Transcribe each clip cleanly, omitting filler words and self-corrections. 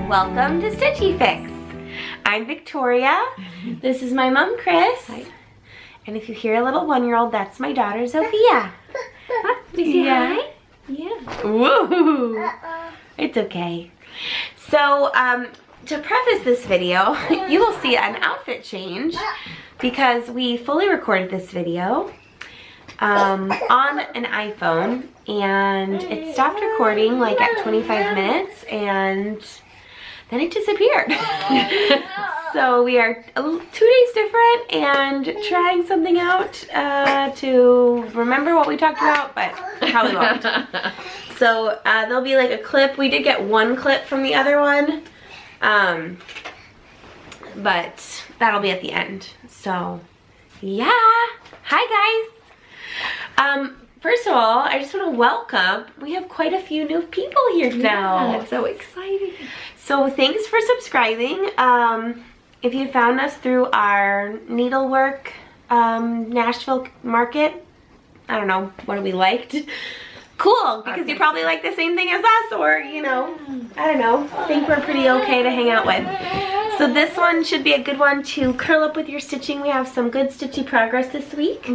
Welcome to Stitchy Fix. I'm Victoria. This is my mom, Chris. Hi. And if you hear a little one-year-old, that's my daughter, Sophia. Yeah. Hi? Yeah. Woo! It's okay. So, to preface this video, you will see an outfit change because we fully recorded this video on an iPhone and it stopped recording like at 25 minutes and then it disappeared. So we are 2 days different and trying something out to remember what we talked about, but probably won't. So there'll be like a clip. We did get one clip from the other one, but that'll be at the end. So yeah, hi guys. First of all, I just want to welcome, we have quite a few new people here now. Yeah, it's so exciting. So thanks for subscribing. If you found us through our needlework Nashville market, I don't know, what we liked. Cool, because you probably like the same thing as us, or, you know, I don't know, think we're pretty okay to hang out with. So this one should be a good one to curl up with your stitching. We have some good stitchy progress this week.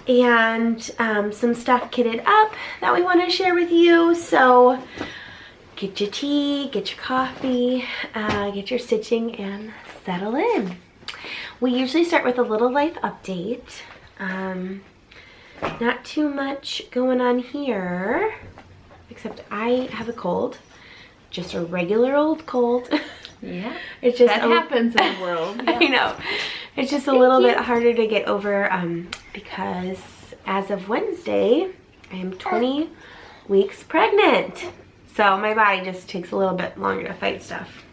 And some stuff kitted up that we want to share with you. So get your tea, get your coffee, get your stitching, and settle in. We usually start with a little life update. Not too much going on here, except I have a cold. Just a regular old cold. Yeah, it's just that happens in the world. Yeah. I know. It's just a little bit harder to get over because as of Wednesday, I am 20 weeks pregnant. So my body just takes a little bit longer to fight stuff.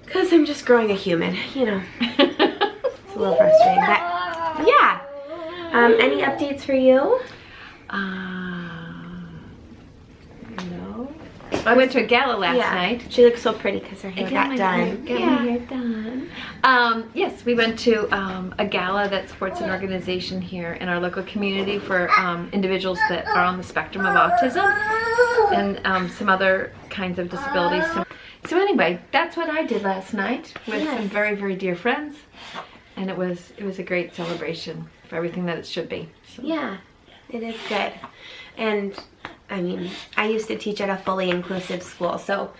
Because I'm just growing a human, you know. It's a little frustrating, but yeah. Any updates for you? No. I went to a gala last night. She looks so pretty because her hair got done. Got my hair done. Yes, we went to a gala that supports an organization here in our local community for individuals that are on the spectrum of autism and some other kinds of disabilities. So anyway, that's what I did last night with some very, very dear friends, and it was a great celebration for everything that it should be. So. Yeah, it is good. And I mean, I used to teach at a fully inclusive school, so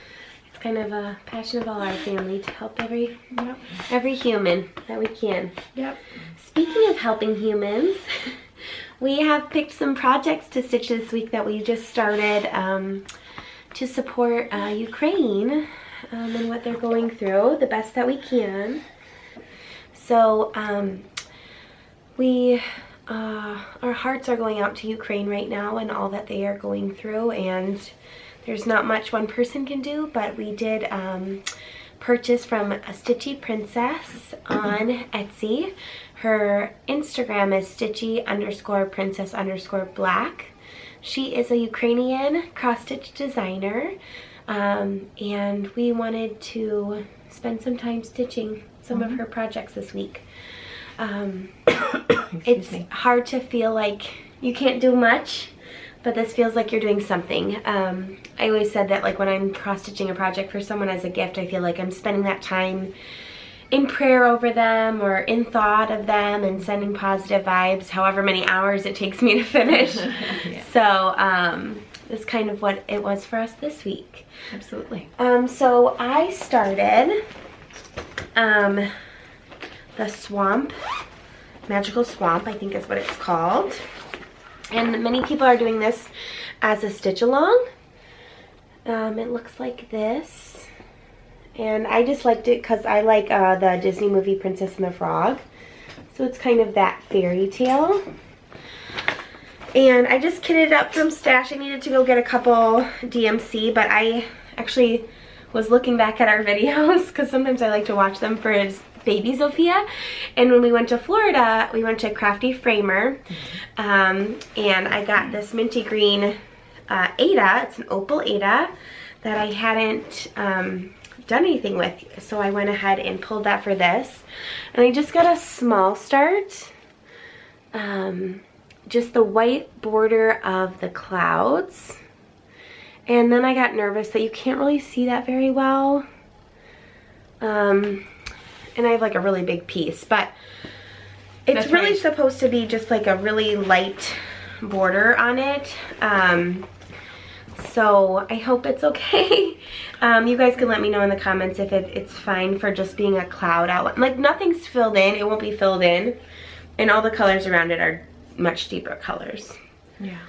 it's kind of a passion of all our family to help every human that we can. Yep. Speaking of helping humans, we have picked some projects to stitch this week that we just started to support Ukraine and what they're going through the best that we can. So our hearts are going out to Ukraine right now and all that they are going through, and there's not much one person can do, but we did purchase from a Stitchy Princess on Etsy. Her Instagram is stitchy_princess_black. She is a Ukrainian cross-stitch designer, and we wanted to spend some time stitching some of her projects this week. It's hard to feel like you can't do much, but this feels like you're doing something. I always said that, like, when I'm cross-stitching a project for someone as a gift, I feel like I'm spending that time in prayer over them or in thought of them and sending positive vibes however many hours it takes me to finish. Yeah. So that's kind of what it was for us this week. Absolutely. So I started the swamp, magical swamp, I think is what it's called. And many people are doing this as a stitch along. It looks like this. And I just liked it because I like the Disney movie Princess and the Frog. So it's kind of that fairy tale. And I just kitted it up from stash. I needed to go get a couple DMC, but I actually was looking back at our videos because sometimes I like to watch them for his baby Sophia. And when we went to Florida, we went to Crafty Framer, and I got this minty green Ada. It's an opal Ada that I hadn't done anything with, so I went ahead and pulled that for this. And I just got a small start, just the white border of the clouds, And then I got nervous that you can't really see that very well. And I have like a really big piece, but it's That's really right. supposed to be just like a really light border on it. So I hope it's okay. You guys can let me know in the comments if it's fine for just being a cloud outline. Like nothing's filled in, it won't be filled in. And all the colors around it are much deeper colors. Yeah.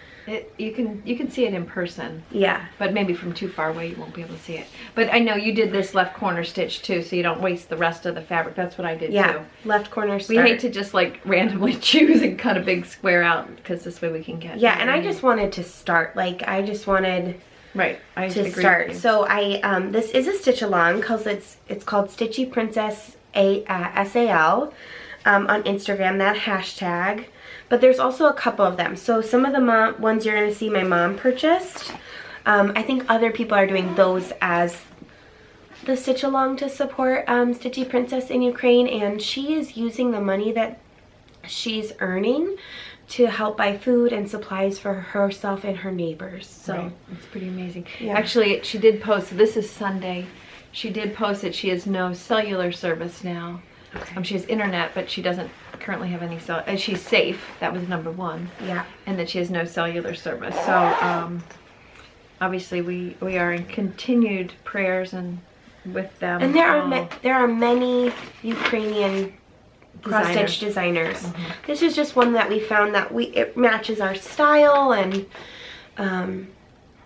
You can see it in person. Yeah. But maybe from too far away you won't be able to see it. But I know you did this left corner stitch too, so you don't waste the rest of the fabric. That's what I did too. Left corner start. We hate to just like randomly choose and cut a big square out because this way we can get. Yeah, and I just wanted to start. Like I just wanted to start. So this is a stitch along because it's called Stitchy Princess SAL on Instagram, that hashtag. But there's also a couple of them. So some of the ones you're going to see my mom purchased. I think other people are doing those as the stitch along to support Stitchy Princess in Ukraine. And she is using the money that she's earning to help buy food and supplies for herself and her neighbors. So it's pretty amazing. Yeah. Actually, she did post, this is Sunday, she did post that she has no cellular service now. Okay. She has internet, but she doesn't currently have any cell. She's safe. That was number one. Yeah. And that she has no cellular service. So obviously we are in continued prayers and with them. And there are many Ukrainian cross-stitch designers. This is just one that we found that it matches our style, and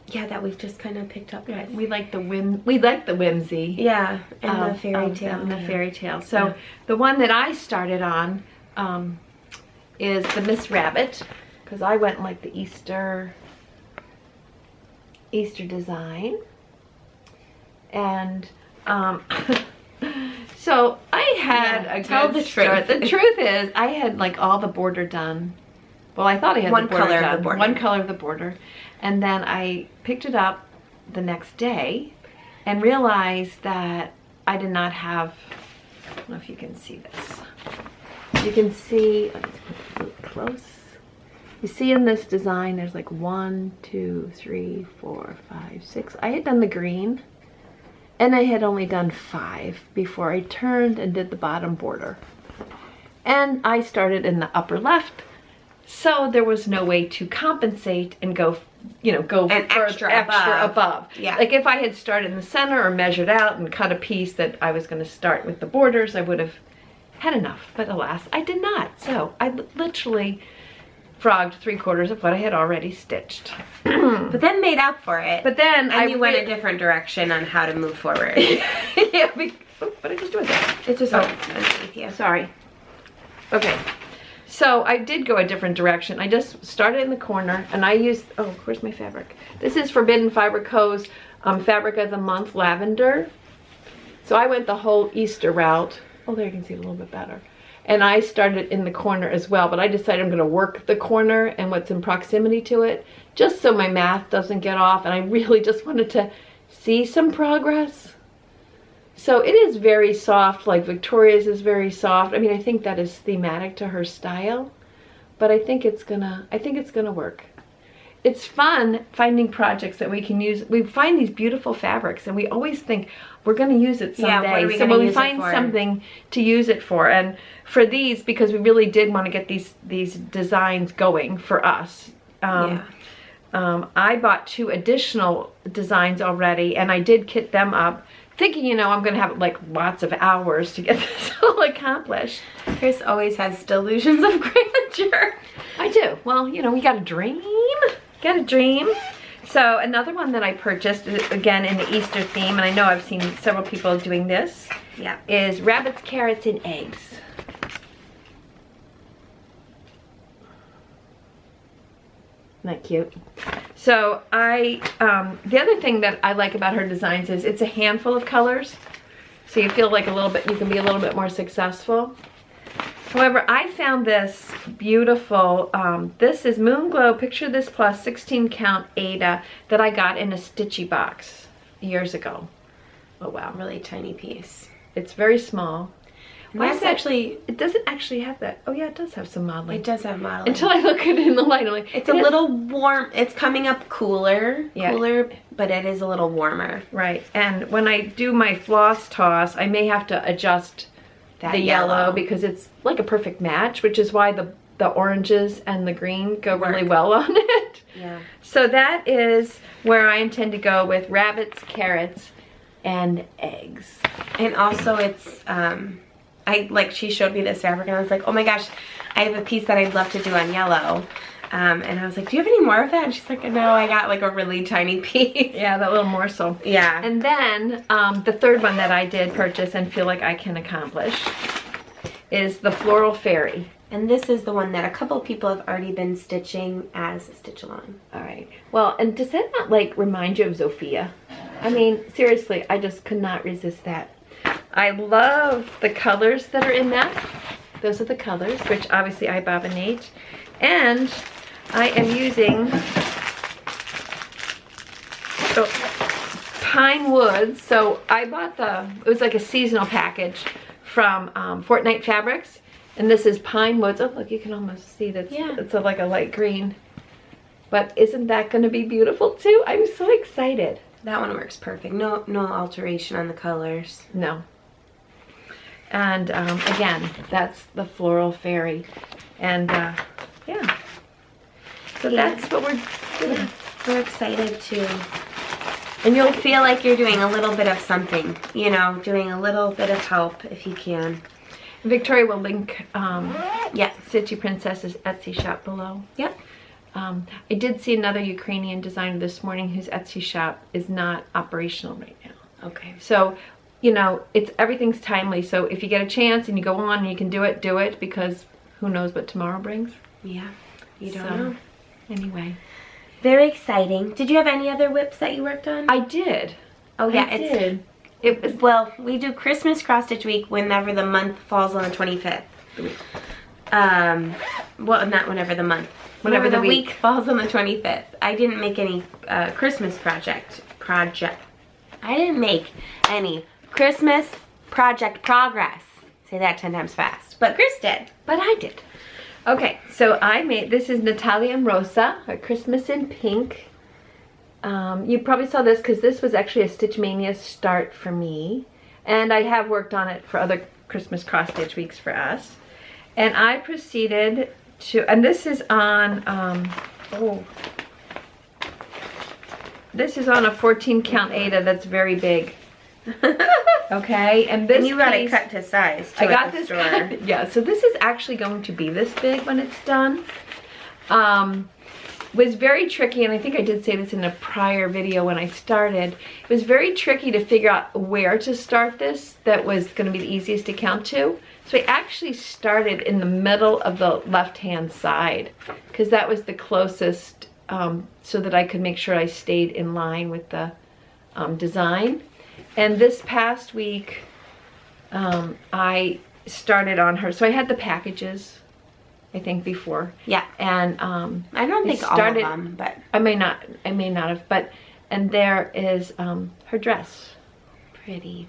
yeah, that we've just kind of picked up with. We like the whimsy. Yeah, and the fairy tale. And the fairy tale. So the one that I started on is the Miss Rabbit, because I went like the Easter design, and so I had a good start. The truth is, I had like all the border done. Well, I thought I had one color of the border. One color of the border, and then I picked it up the next day, and realized that I did not have. I don't know if you can see this. You can see. Let's put it close. You see in this design, there's like 1, 2, 3, 4, 5, 6. I had done the green. And I had only done 5 before I turned and did the bottom border. And I started in the upper left, so there was no way to compensate and go extra above. Yeah. Like if I had started in the center or measured out and cut a piece that I was going to start with the borders, I would have had enough. But alas, I did not. So I literally frogged 3/4 of what I had already stitched. But then made up for it. But then you went a different direction on how to move forward. Yeah, what did I just do with that? It's just underneath you. Sorry. Okay. So I did go a different direction. I just started in the corner, and I used, where's my fabric? This is Forbidden Fiber Co.'s Fabric of the Month Lavender. So I went the whole Easter route. Oh, there you can see it a little bit better. And I started in the corner as well, but I decided I'm going to work the corner and what's in proximity to it, just so my math doesn't get off, and I really just wanted to see some progress. So it is very soft, like Victoria's is very soft. I mean, I think that is thematic to her style, but I think it's gonna work. It's fun finding projects that we can use. We find these beautiful fabrics, and we always think we're going to use it someday. Yeah, what are we so gonna when we use it find for? something to use it for, and for these, because we really did want to get these designs going for us. I bought 2 additional designs already, and I did kit them up, thinking, I'm going to have like lots of hours to get this all accomplished. Chris always has delusions of grandeur. I do. Well, we got a dream. Got a dream. So another one that I purchased, again in the Easter theme, and I know I've seen several people doing this, is rabbits, carrots, and eggs. Isn't that cute? So the other thing that I like about her designs is it's a handful of colors, so you feel like you can be a little bit more successful. However, I found this beautiful, this is Moon Glow Picture This Plus 16 count Ada that I got in a Stitchy box years ago. Oh wow. Really tiny piece. It's very small. Why is actually, it doesn't actually have that. Oh yeah, it does have some modeling. it does have modeling. Until I look at it in the light, I'm like, it's a little warm. It's coming up cooler, Yeah. but it is a little warmer. Right, and when I do my floss toss, I may have to adjust That the yellow because it's like a perfect match, which is why the oranges and the green go really well on it. Yeah. So that is where I intend to go with rabbits, carrots, and eggs. And also it's, she showed me this fabric and I was like, oh my gosh, I have a piece that I'd love to do on yellow. And I was like, do you have any more of that? And she's like, no, I got like a really tiny piece. Yeah, that little morsel. Yeah. And then the third one that I did purchase and feel like I can accomplish is the Floral Fairy. And this is the one that a couple of people have already been stitching as a stitch along. All right. Well, and does that not like remind you of Zofia? I mean, seriously, I just could not resist that. I love the colors that are in that. Those are the colors, which obviously I bobbinate. And I am using pine wood. So I bought it was like a seasonal package from Fortnite Fabrics. And this is pine woods. Oh, look, you can almost see that. Yeah. It's like a light green. But isn't that going to be beautiful too? I'm so excited. That one works perfect. No alteration on the colors. No. And again, that's the Floral Fairy. And yeah. So that's what we're doing. We're excited to. And you'll feel like you're doing a little bit of something, you know, doing a little bit of help if you can. Victoria will link Stitchy Princess's Etsy shop below. Yep. I did see another Ukrainian designer this morning whose Etsy shop is not operational right now. Okay. So, you know, everything's timely. So if you get a chance and you go on and you can do it because who knows what tomorrow brings. Yeah. You don't know. Anyway. Very exciting. Did you have any other whips that you worked on? I did. Oh yeah, I did. It was, well, we do Christmas cross stitch week whenever the month falls on the 25th. Well, not whenever the month. Whenever the week falls on the 25th. I didn't make any Christmas project. I didn't make any Christmas project progress. Say that 10 times fast. But Chris did. But I did. Okay, so I made, this is Natalia and Rosa, a Christmas in pink. You probably saw this because this was actually a Stitch Mania start for me. And I have worked on it for other Christmas cross stitch weeks for us. And I proceeded to, and this is on, this is on a 14 count Aida that's very big. Okay, and this you got it cut to size too. I got this cut, yeah, so this is actually going to be this big when it's done. Was very tricky, and I think I did say this in a prior video when I started. It was very tricky to figure out where to start this that was going to be the easiest to count to. So I actually started in the middle of the left-hand side because that was the closest, so that I could make sure I stayed in line with the design. And this past week, I started on her. So I had the packages, I think, before. Yeah. And I don't think all of them, but I may not have, but and there is her dress. Pretty.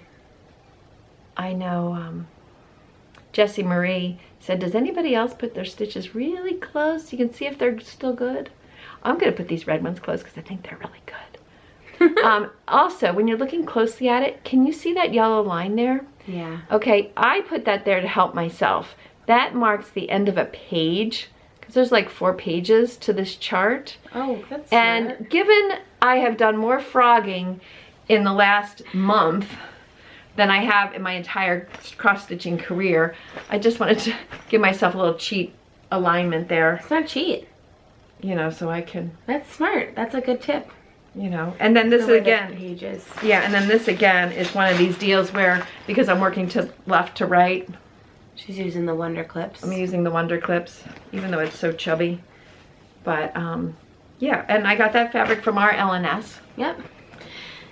I know Jessie Marie said, does anybody else put their stitches really close? You can see if they're still good. I'm gonna put these red ones close because I think they're really good. Also, when you're looking closely at it, can you see that yellow line there? Yeah. Okay, I put that there to help myself. That marks the end of a page because there's like 4 pages to this chart. Oh, that's and smart. Given I have done more frogging in the last month than I have in my entire cross-stitching career, I just wanted to give myself a little cheat alignment there. It's not cheat. You know, so I can... That's smart. That's a good tip. You know, and then this again, pages. yeah, and then this again is one of these deals where, because I'm working to left to right, she's using the Wonder Clips. I'm using the Wonder Clips, even though it's so chubby. But yeah, and I got that fabric from our LNS. Yep.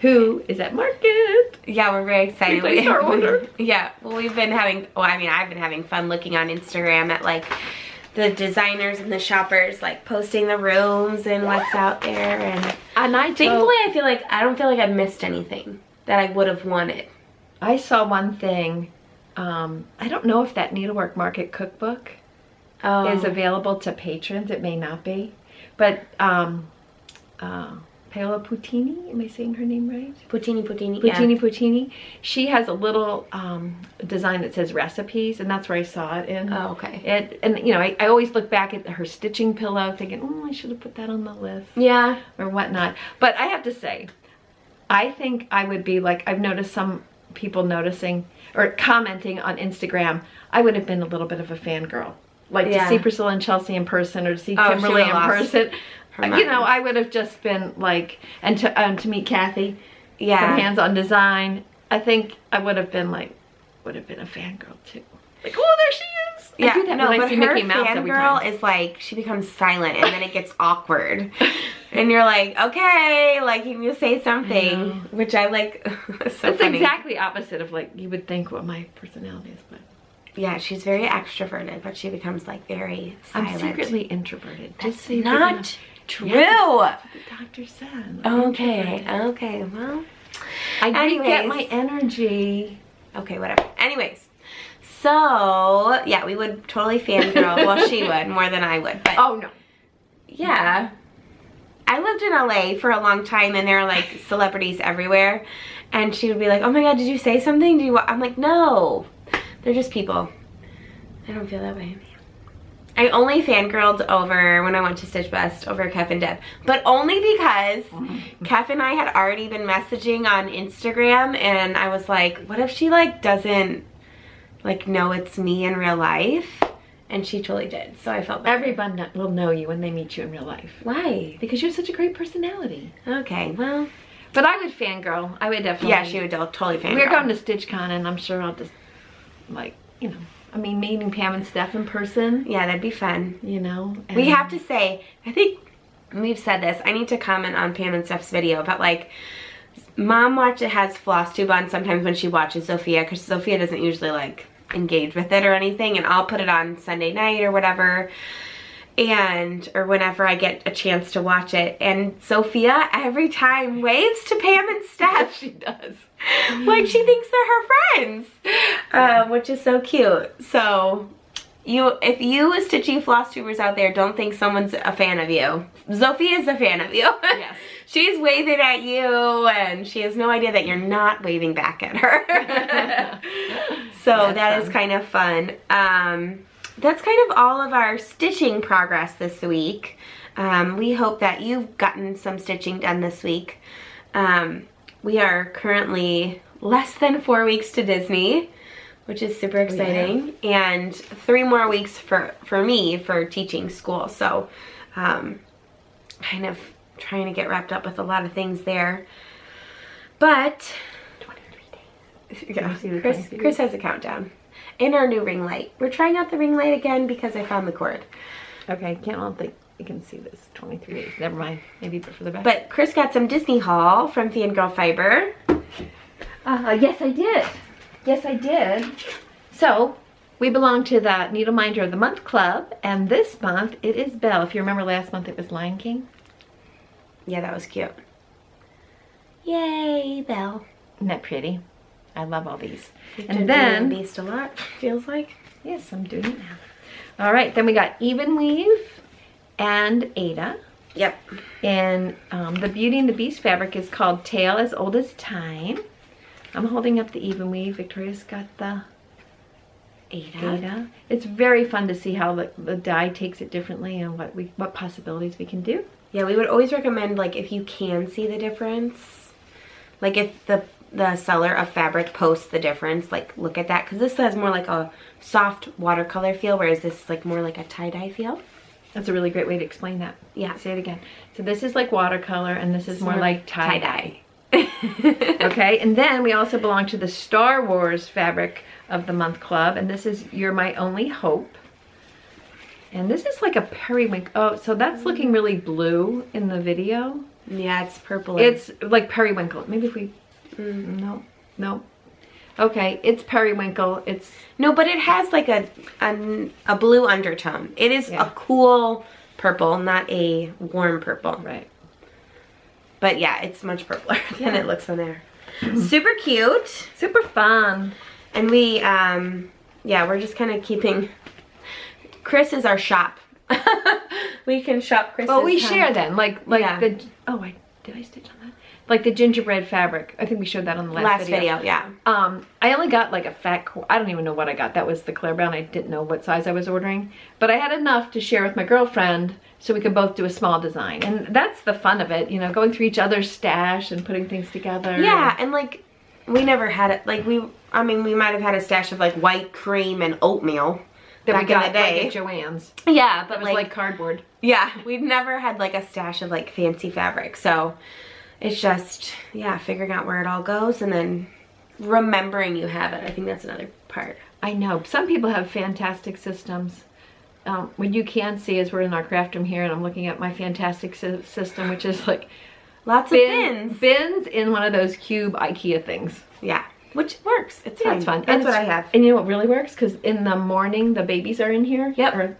Who is at Market. Yeah, we're very excited. We placed our order. Yeah, well, we've been having, well, I mean, I've been having fun looking on Instagram at like the designers and the shoppers like posting the rooms and what's out there, and thankfully I don't feel like I've missed anything that I would have wanted. I saw one thing I don't know if that Needlework Market cookbook is available to patrons. It may not be. But Paola Puttini, am I saying her name right? Puttini. She has a little design that says recipes, and that's where I saw it in. Oh, okay. And you know, I always look back at her stitching pillow thinking, oh, I should have put that on the list. Yeah. Or whatnot. But I have to say, I think I would be like, I've noticed some people noticing or commenting on Instagram, I would have been a little bit of a fangirl. Like to see Priscilla and Chelsea in person, or to see Kimberly in person. You know, I would have just been like, and to meet Kathy from Hands On Design, I think I would have been like, would have been a fangirl too. Like, oh, there she is. Yeah, I do that no, when I but see her Mickey Mouse every fangirl time. is like, she becomes silent and then it gets awkward. And you're like, okay, like you can say something, which I like. It's funny. Exactly opposite of like, you would think what my personality is, but. Yeah, she's very extroverted, but she becomes like very silent. I'm secretly introverted. That's not true. Yeah, that's what the doctor said. Okay, well. I get my energy. Okay, whatever. Anyways, so, yeah, we would totally fangirl. Well, she would more than I would. But oh, no. Yeah. I lived in LA for a long time, and there are like celebrities everywhere. And she would be like, oh my God, did you say something? I'm like, no. They're just people. I don't feel that way. I only fangirled over when I went to Stitch Best over Kef and Deb. But only because Kef and I had already been messaging on Instagram, and I was like, what if she like doesn't like know it's me in real life? And she totally did. So I felt better. Everyone will know you when they meet you in real life. Why? Because you're such a great personality. Okay, well. But I would fangirl. I would definitely. Yeah, she would totally fangirl. We're going to StitchCon, and I'm sure I'll just like, you know, I mean, meeting Pam and Steph in person. Yeah, that'd be fun. You know. We have to say, I think we've said this. I need to comment on Pam and Steph's video, but like, Mom has Flosstube on sometimes when she watches Sophia, because Sophia doesn't usually like engage with it or anything, and I'll put it on Sunday night or whatever, or whenever I get a chance to watch it, and Sophia every time waves to Pam and Steph. She does. Like she thinks they're her friends, which is so cute. So if you Stitchy Flosstubers out there don't think someone's a fan of you, Sophia's a fan of you. Yes. She's waving at you, and she has no idea that you're not waving back at her. So that is kind of fun. That's kind of all of our stitching progress this week. We hope that you've gotten some stitching done this week. We are currently less than 4 weeks to Disney, which is super exciting, and 3 more weeks for me for teaching school. So kind of trying to get wrapped up with a lot of things there. But 23 days. Yeah, Chris has a countdown. And our new ring light. We're trying out the ring light again because I found the cord. Okay, I don't think you can see this. 23 days. Never mind. Maybe for the best. But Chris got some Disney haul from Fangirl Fiber. Yes, I did. Yes, I did. So, we belong to the Needle Minder of the Month Club, and this month it is Belle. If you remember last month it was Lion King. Yeah, that was cute. Yay, Belle. Isn't that pretty? I love all these. And then the Beast a lot, feels like. Yes, I'm doing it now. All right, then we got Even Weave and Ada. Yep. And the Beauty and the Beast fabric is called Tale as Old as Time. I'm holding up the Even Weave. Victoria's got the Ada. It's very fun to see how the dye takes it differently and what possibilities we can do. Yeah, we would always recommend, like, if you can see the difference, like if the seller of fabric posts the difference, like look at that, because this has more like a soft watercolor feel, whereas this is like more like a tie-dye feel. That's a really great way to explain that. Yeah. Say it again. So this is like watercolor, and this is more like tie-dye. Okay, and then we also belong to the Star Wars Fabric of the Month Club, and this is You're My Only Hope. And this is like a periwinkle. Oh, so that's looking really blue in the video. Yeah, it's purple. It's like periwinkle. Maybe if we... No. Okay, it's periwinkle. It's... No, but it has like a blue undertone. It is a cool purple, not a warm purple. Right. But yeah, it's much purpler than it looks on there. Super cute. Super fun. And we, yeah, we're just kind of keeping, Chris is our shop. We can shop Chris's. Well, we share then, like Yeah. did I stitch on that? Like the gingerbread fabric. I think we showed that on the last video. Yeah. I only got like a fat, I don't even know what I got. That was the Claire Brown. I didn't know what size I was ordering. But I had enough to share with my girlfriend so we could both do a small design. And that's the fun of it, you know, going through each other's stash and putting things together. Yeah, and like, we never had it, like we might have had a stash of like white cream and oatmeal that back we got in the day. like at Joann's. Yeah, but It was like cardboard. yeah, we've never had like a stash of like fancy fabric. So it's just, yeah, figuring out where it all goes and then remembering you have it. I think that's another part. I know. Some people have fantastic systems. What you can see is we're in our craft room here and I'm looking at my fantastic system, which is like Lots of bins. Bins in one of those cube IKEA things. Yeah, which works. It's Yeah, fun. it's fun. That's what I have. And you know what really works? Because in the morning, the babies are in here. Yep.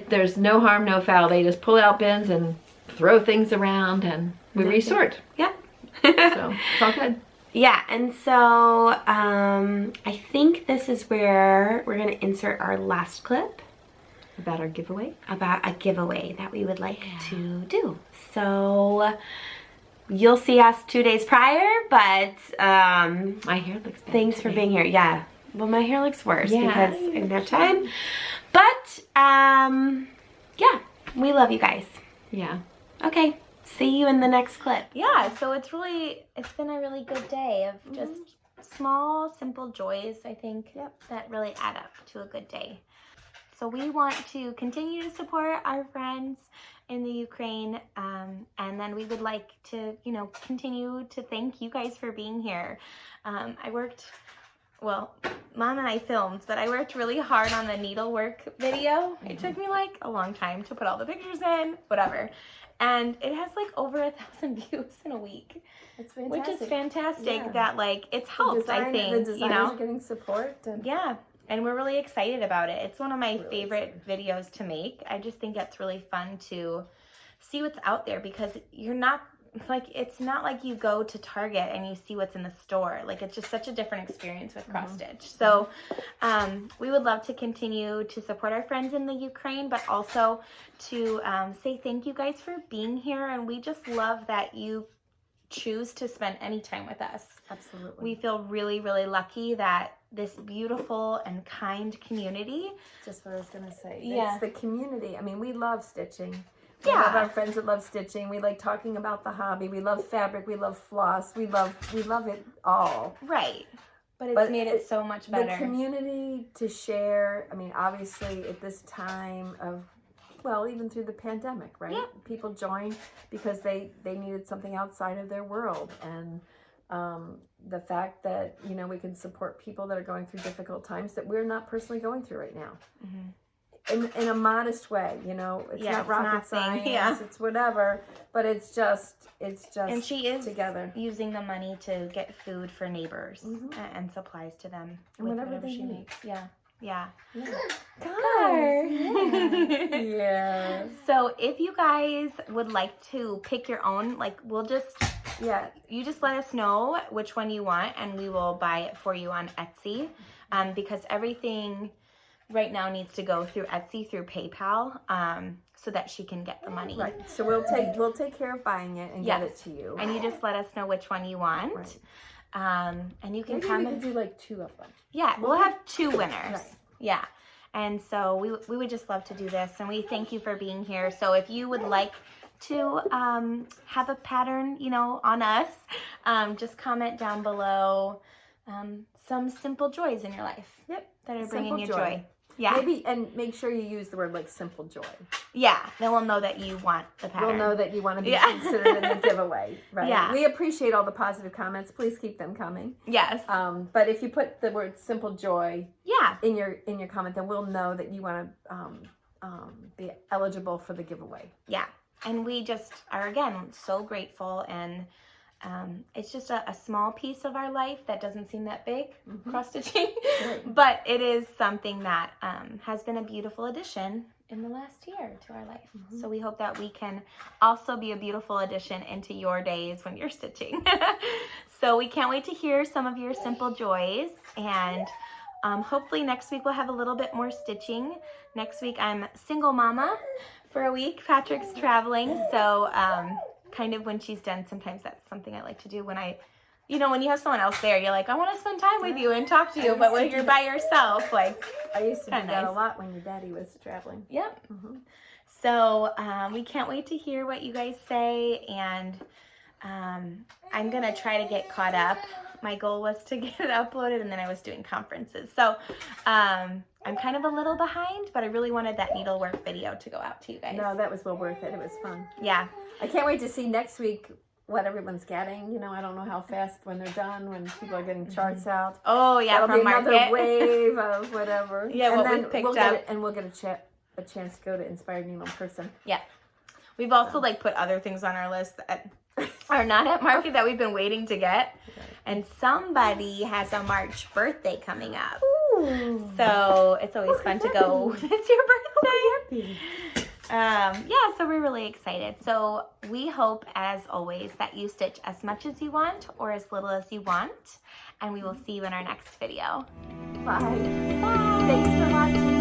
There's no harm, no foul. They just pull out bins and throw things around and we resort. Yep. So it's all good. Yeah, and so I think this is where we're going to insert our last clip. About our giveaway? About a giveaway that we would like to do. So you'll see us 2 days prior, but my hair looks bad thanks for today. being here. Yeah. Well, my hair looks worse Yeah. because I didn't have time. But yeah, we love you guys. Yeah. Okay. See you in the next clip. Yeah, so it's been a really good day of just small, simple joys, I think, that really add up to a good day. So we want to continue to support our friends in the Ukraine, and then we would like to, you know, continue to thank you guys for being here. Mom and I filmed, but I worked really hard on the needlework video. It took me like a long time to put all the pictures in, whatever. And it has like over 1,000 views in a week. It's fantastic. Which is fantastic. Yeah. That like it's helped, I think. The you know, are getting support. And yeah. And we're really excited about it. It's one of my favorite videos to make. I just think it's really fun to see what's out there because you're not like, it's not like you go to Target and you see what's in the store. Like it's just such a different experience with cross stitch. So we would love to continue to support our friends in the Ukraine, but also to say thank you guys for being here. And we just love that you choose to spend any time with us. Absolutely. We feel really, really lucky that this beautiful and kind community. Just what I was going to say. Yeah. It's the community. I mean, we love stitching. We love our friends that love stitching. We like talking about the hobby. We love fabric. We love floss. We love it all. Right. But made it so much better. The community to share. I mean, obviously at this time of, well, even through the pandemic, right? Yeah. People joined because they needed something outside of their world. And the fact that, you know, we can support people that are going through difficult times that we're not personally going through right now. In a modest way, you know, it's not rocket science, it's whatever, but it's just and she is together using the money to get food for neighbors and supplies to them and with whatever they she need. makes. Yeah. Car. Yeah. So if you guys would like to pick your own, like you just let us know which one you want and we will buy it for you on Etsy, because everything right now needs to go through Etsy through PayPal, so that she can get the money. Right. So we'll take care of buying it and get it to you. And you just let us know which one you want. Right. And you can Maybe comment. we could do like 2 of them. Yeah, we'll have 2 winners. Right. Yeah. And so we would just love to do this, and we thank you for being here. So if you would like to have a pattern, you know, on us, just comment down below some simple joys in your life. Yep. That are Simple bringing you joy. Yeah. Maybe, and make sure you use the word like simple joy. Yeah. Then we'll know that you want the pattern. We'll know that you want to be considered in the giveaway, right? Yeah. We appreciate all the positive comments. Please keep them coming. Yes. But if you put the word simple joy in your comment, then we'll know that you want to be eligible for the giveaway. Yeah. And we just are, again, so grateful, and it's just a small piece of our life that doesn't seem that big, cross-stitching, but it is something that has been a beautiful addition in the last year to our life. So we hope that we can also be a beautiful addition into your days when you're stitching. So we can't wait to hear some of your simple joys, and hopefully next week we'll have a little bit more stitching. Next week I'm single mama for a week. Patrick's traveling, so kind of when she's done, sometimes that's something I like to do when you know, when you have someone else there, you're like, I want to spend time with you and talk to you, but when you're by yourself, like, I used to do that nice. a lot when your daddy was traveling. Yep. So we can't wait to hear what you guys say, and I'm going to try to get caught up. My goal was to get it uploaded, and then I was doing conferences. So I'm kind of a little behind, but I really wanted that needlework video to go out to you guys. No, that was well worth it. It was fun. Yeah. I can't wait to see next week what everyone's getting. You know, I don't know how fast when they're done, when people are getting charts out. Oh, yeah, That'll from be another market. wave of whatever. Yeah, and what then we've picked we'll up. get and we'll get a chance to go to Inspired Needle in person. Yeah. We've also like put other things on our list that are not at market that we've been waiting to get. And somebody has a March birthday coming up. Ooh. So it's always fun to go. It's your birthday. Yeah, so we're really excited. So we hope, as always, that you stitch as much as you want or as little as you want. And we will see you in our next video. Bye. Bye. Thanks for watching.